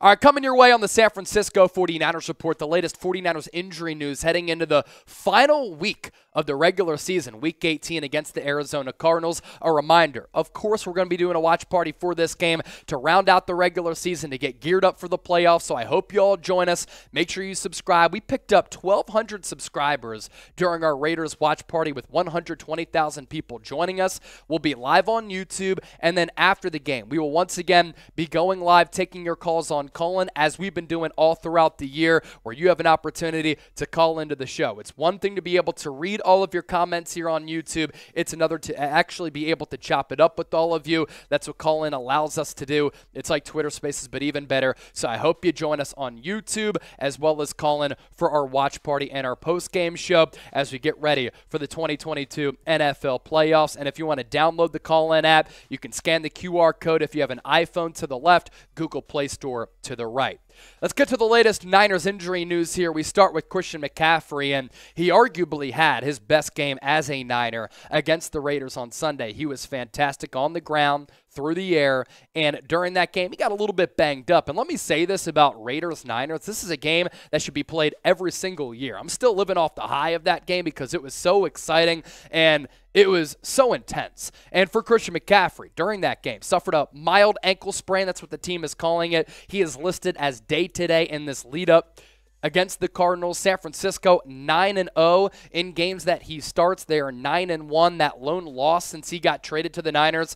All right, coming your way on the San Francisco 49ers report, the latest 49ers injury news heading into the final week of the regular season, Week 18 against the Arizona Cardinals. A reminder, of course, we're going to be doing a watch party for this game to round out the regular season to get geared up for the playoffs, so I hope you all join us. Make sure you subscribe. We picked up 1,200 subscribers during our Raiders watch party with 120,000 people joining us. We'll be live on YouTube, and then after the game, we will once again be going live, taking your calls on call-in, as we've been doing all throughout the year, where you have an opportunity to call into the show. It's one thing to be able to read all of your comments here on YouTube. It's another to actually be able to chop it up with all of you. That's what call-in allows us to do. It's like Twitter Spaces, but even better. So I hope you join us on YouTube, as well as call-in for our watch party and our post-game show as we get ready for the 2022 NFL playoffs. And if you want to download the call-in app, you can scan the QR code if you have an iPhone to the left, Google Play Store to the right. Let's get to the latest Niners injury news here. We start with Christian McCaffrey, and he arguably had his best game as a Niner against the Raiders on Sunday. He was fantastic on the ground, through the air, and during that game, he got a little bit banged up. And let me say this about Raiders-Niners. This is a game that should be played every single year. I'm still living off the high of that game because it was so exciting, and it was so intense. And for Christian McCaffrey, during that game, suffered a mild ankle sprain. That's what the team is calling it. He is listed as day-to-day in this lead-up against the Cardinals. San Francisco 9-0 in games that he starts. They are 9-1. That lone loss since he got traded to the Niners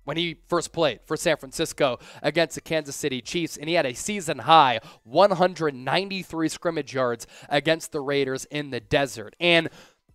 when he first played for San Francisco against the Kansas City Chiefs, and he had a season-high 193 scrimmage yards against the Raiders in the desert. And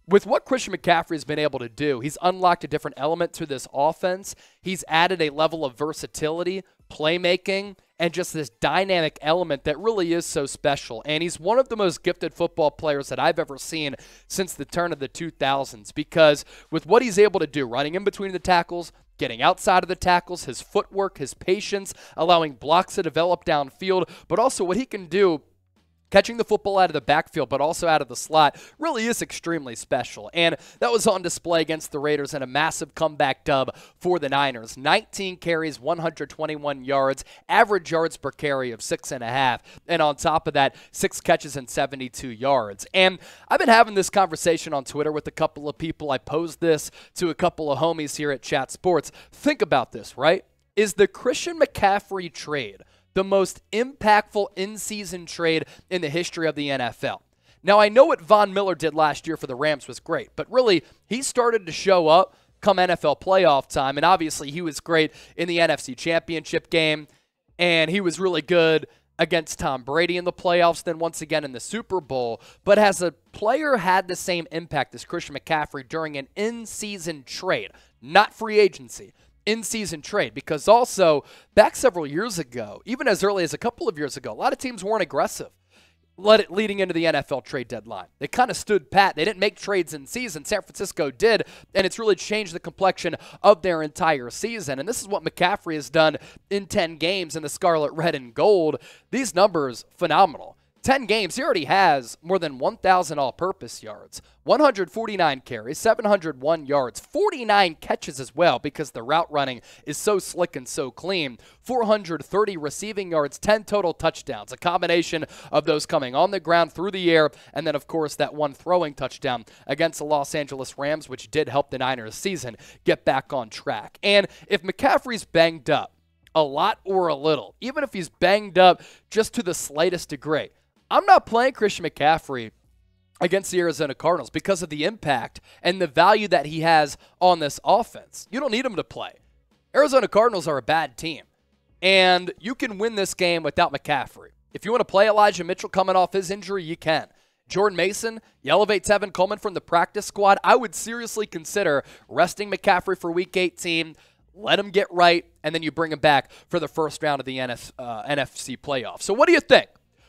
with what Christian McCaffrey has been able to do, he's unlocked a different element to this offense. He's added a level of versatility, playmaking, and just this dynamic element that really is so special. And he's one of the most gifted football players that I've ever seen since the turn of the 2000s, because with what he's able to do, running in between the tackles, getting outside of the tackles, his footwork, his patience, allowing blocks to develop downfield, but also what he can do catching the football out of the backfield, but also out of the slot, really is extremely special. And that was on display against the Raiders in a massive comeback dub for the Niners. 19 carries, 121 yards, average yards per carry of 6.5. And on top of that, 6 catches and 72 yards. And I've been having this conversation on Twitter with a couple of people. I posed this to a couple of homies here at Chat Sports. Think about this, right? Is the Christian McCaffrey trade the most impactful in-season trade in the history of the NFL? Now, I know what Von Miller did last year for the Rams was great, but really, he started to show up come NFL playoff time, and obviously he was great in the NFC Championship game, and he was really good against Tom Brady in the playoffs, then once again in the Super Bowl. But has a player had the same impact as Christian McCaffrey during an in-season trade, not free agency, in-season trade? Because also, back several years ago, even as early as a couple of years ago, a lot of teams weren't aggressive leading into the NFL trade deadline. They kind of stood pat. They didn't make trades in season. San Francisco did, and it's really changed the complexion of their entire season. And this is what McCaffrey has done in 10 games in the Scarlet, Red, and Gold. These numbers, phenomenal. 10 games, he already has more than 1,000 all-purpose yards, 149 carries, 701 yards, 49 catches as well, because the route running is so slick and so clean, 430 receiving yards, 10 total touchdowns, a combination of those coming on the ground, through the air, and then, of course, that one throwing touchdown against the Los Angeles Rams, which did help the Niners' season get back on track. And if McCaffrey's banged up a lot or a little, even if he's banged up just to the slightest degree, I'm not playing Christian McCaffrey against the Arizona Cardinals because of the impact and the value that he has on this offense. You don't need him to play. Arizona Cardinals are a bad team, and you can win this game without McCaffrey. If you want to play Elijah Mitchell coming off his injury, you can. Jordan Mason, you elevate Tevin Coleman from the practice squad. I would seriously consider resting McCaffrey for Week 18, let him get right, and then you bring him back for the first round of the NFC playoffs. So what do you think?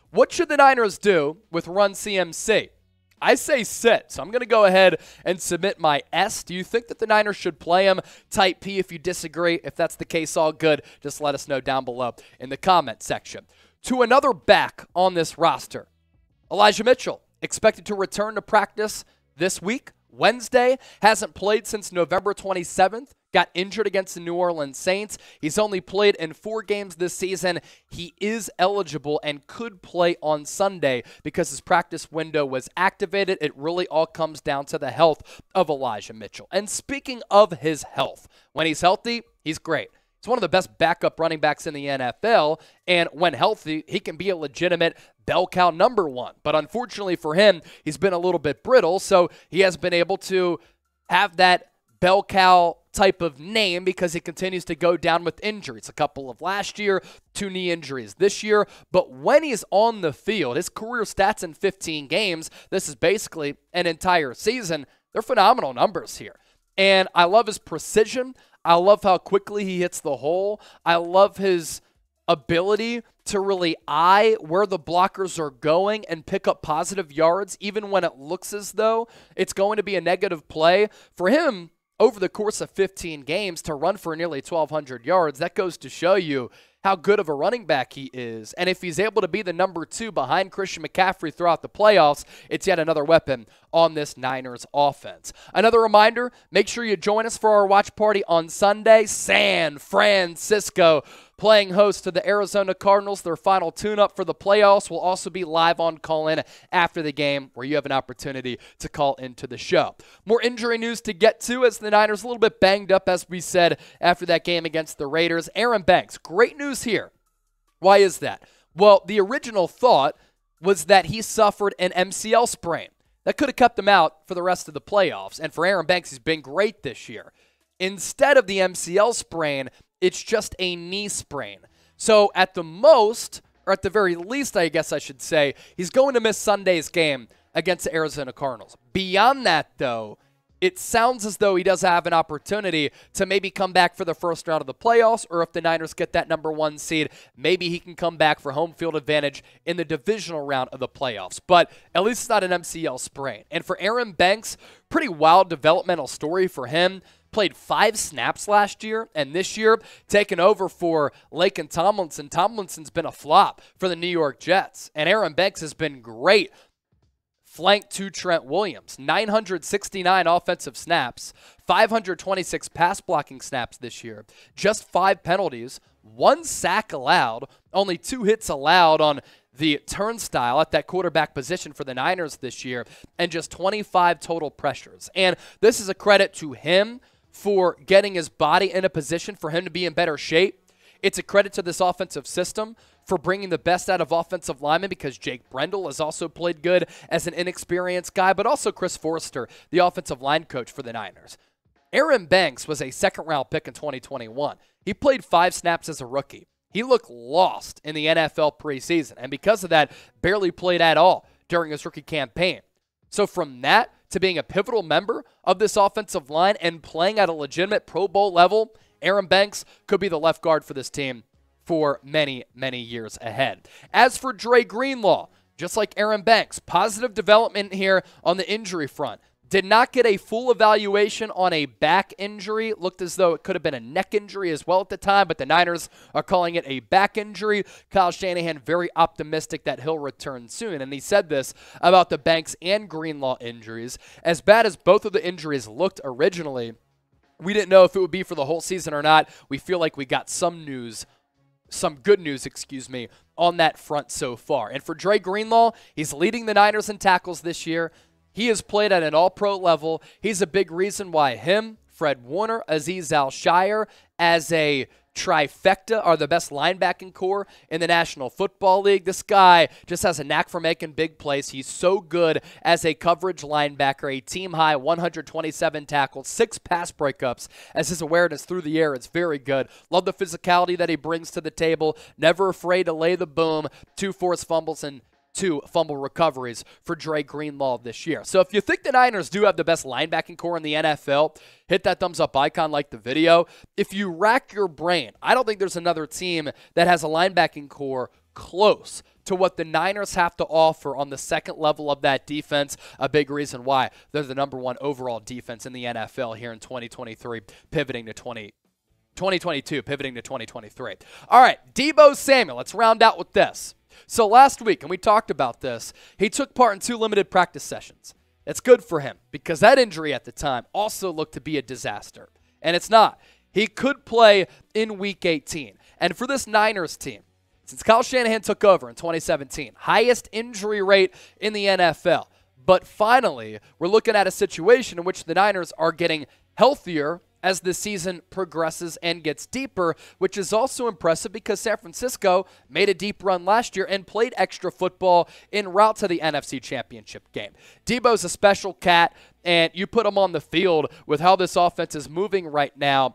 What should the Niners do with Run CMC? I say sit, so I'm going to go ahead and submit my S. Do you think that the Niners should play him? Type P if you disagree. If that's the case, all good. Just let us know down below in the comment section. To another back on this roster, Elijah Mitchell, expected to return to practice this week Wednesday, hasn't played since November 27th. Got injured against the New Orleans Saints. He's only played in 4 games this season. He is eligible and could play on Sunday because his practice window was activated. It really all comes down to the health of Elijah Mitchell. And speaking of his health, when he's healthy, he's great. He's one of the best backup running backs in the NFL, and when healthy, he can be a legitimate bell cow number 1. But unfortunately for him, he's been a little bit brittle, so he has been able to have that bell cow type of name because he continues to go down with injuries. A couple of last year, 2 knee injuries this year. But when he's on the field, his career stats in 15 games, this is basically an entire season, they're phenomenal numbers here. And I love his precision. I love how quickly he hits the hole. I love his ability to really eye where the blockers are going and pick up positive yards, even when it looks as though it's going to be a negative play. For him, over the course of 15 games, to run for nearly 1,200 yards, that goes to show you how good of a running back he is. And if he's able to be the number 2 behind Christian McCaffrey throughout the playoffs, it's yet another weapon on this Niners offense. Another reminder, make sure you join us for our watch party on Sunday. San Francisco playing host to the Arizona Cardinals. Their final tune-up for the playoffs will also be live on call-in after the game, where you have an opportunity to call into the show. More injury news to get to as the Niners a little bit banged up, as we said, after that game against the Raiders. Aaron Banks, great news here. Why is that? Well, the original thought was that he suffered an MCL sprain. That could have kept him out for the rest of the playoffs. And for Aaron Banks, he's been great this year. Instead of the MCL sprain, it's just a knee sprain. So at the most, or at the very least, I guess I should say, he's going to miss Sunday's game against the Arizona Cardinals. Beyond that, though, it sounds as though he does have an opportunity to maybe come back for the first round of the playoffs, or if the Niners get that number 1 seed, maybe he can come back for home field advantage in the divisional round of the playoffs. But at least it's not an MCL sprain. And for Aaron Banks, pretty wild developmental story for him. Played 5 snaps last year, and this year taken over for Laken Tomlinson. Tomlinson's been a flop for the New York Jets, and Aaron Banks has been great. Flanked to Trent Williams, 969 offensive snaps, 526 pass blocking snaps this year, just 5 penalties, 1 sack allowed, only 2 hits allowed on the turnstile at that quarterback position for the Niners this year, and just 25 total pressures. And this is a credit to him for getting his body in a position for him to be in better shape. It's a credit to this offensive system for bringing the best out of offensive linemen, because Jake Brendel has also played good as an inexperienced guy, but also Chris Forrester, the offensive line coach for the Niners. Aaron Banks was a second-round pick in 2021. He played 5 snaps as a rookie. He looked lost in the NFL preseason, and because of that, barely played at all during his rookie campaign. So from that to being a pivotal member of this offensive line and playing at a legitimate Pro Bowl level, Aaron Banks could be the left guard for this team for many, many years ahead. As for Dre Greenlaw, just like Aaron Banks, positive development here on the injury front. Did not get a full evaluation on a back injury. Looked as though it could have been a neck injury as well at the time, but the Niners are calling it a back injury. Kyle Shanahan very optimistic that he'll return soon, and he said this about the Banks and Greenlaw injuries. As bad as both of the injuries looked originally, we didn't know if it would be for the whole season or not. We feel like we got some good news, on that front so far. And for Dre Greenlaw, he's leading the Niners in tackles this year. He has played at an all-pro level. He's a big reason why him, Fred Warner, Azeez Al-Shire, as a trifecta, are the best linebacking core in the National Football League. This guy just has a knack for making big plays. He's so good as a coverage linebacker, a team-high 127 tackles, 6 pass breakups, as his awareness through the air is very good. Love the physicality that he brings to the table. Never afraid to lay the boom. 2 forced fumbles and 2 fumble recoveries for Dre Greenlaw this year. So if you think the Niners do have the best linebacking core in the NFL, hit that thumbs up icon, like the video. If you rack your brain, I don't think there's another team that has a linebacking core close to what the Niners have to offer on the second level of that defense. A big reason why they're the number 1 overall defense in the NFL here in 2022, pivoting to 2023. All right, Deebo Samuel, let's round out with this. So last week, and we talked about this, he took part in 2 limited practice sessions. It's good for him because that injury at the time also looked to be a disaster. And it's not. He could play in Week 18. And for this Niners team, since Kyle Shanahan took over in 2017, highest injury rate in the NFL. But finally, we're looking at a situation in which the Niners are getting healthier as the season progresses and gets deeper, which is also impressive because San Francisco made a deep run last year and played extra football en route to the NFC Championship game. Deebo's a special cat, and you put him on the field with how this offense is moving right now.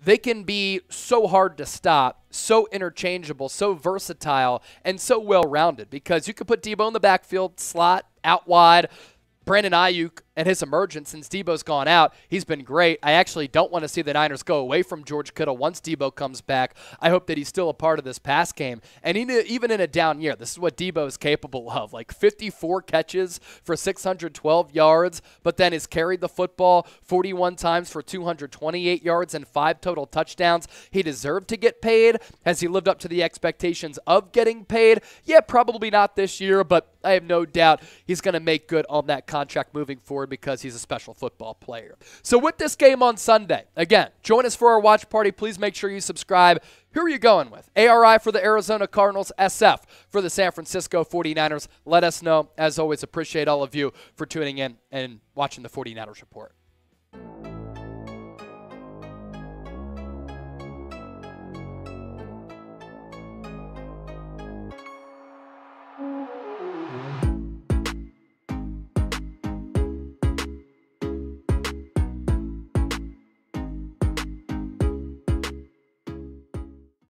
They can be so hard to stop, so interchangeable, so versatile, and so well-rounded because you could put Deebo in the backfield, slot, out wide. Brandon Ayuk and his emergence since Deebo's gone out, he's been great. I actually don't want to see the Niners go away from George Kittle once Deebo comes back. I hope that he's still a part of this pass game. And even in a down year, this is what Deebo is capable of. Like 54 catches for 612 yards, but then has carried the football 41 times for 228 yards and 5 total touchdowns. He deserved to get paid. Has he lived up to the expectations of getting paid? Yeah, probably not this year, but I have no doubt he's going to make good on that contract moving forward because he's a special football player. So with this game on Sunday, again, join us for our watch party. Please make sure you subscribe. Who are you going with? ARI for the Arizona Cardinals, SF for the San Francisco 49ers. Let us know. As always, appreciate all of you for tuning in and watching the 49ers Report.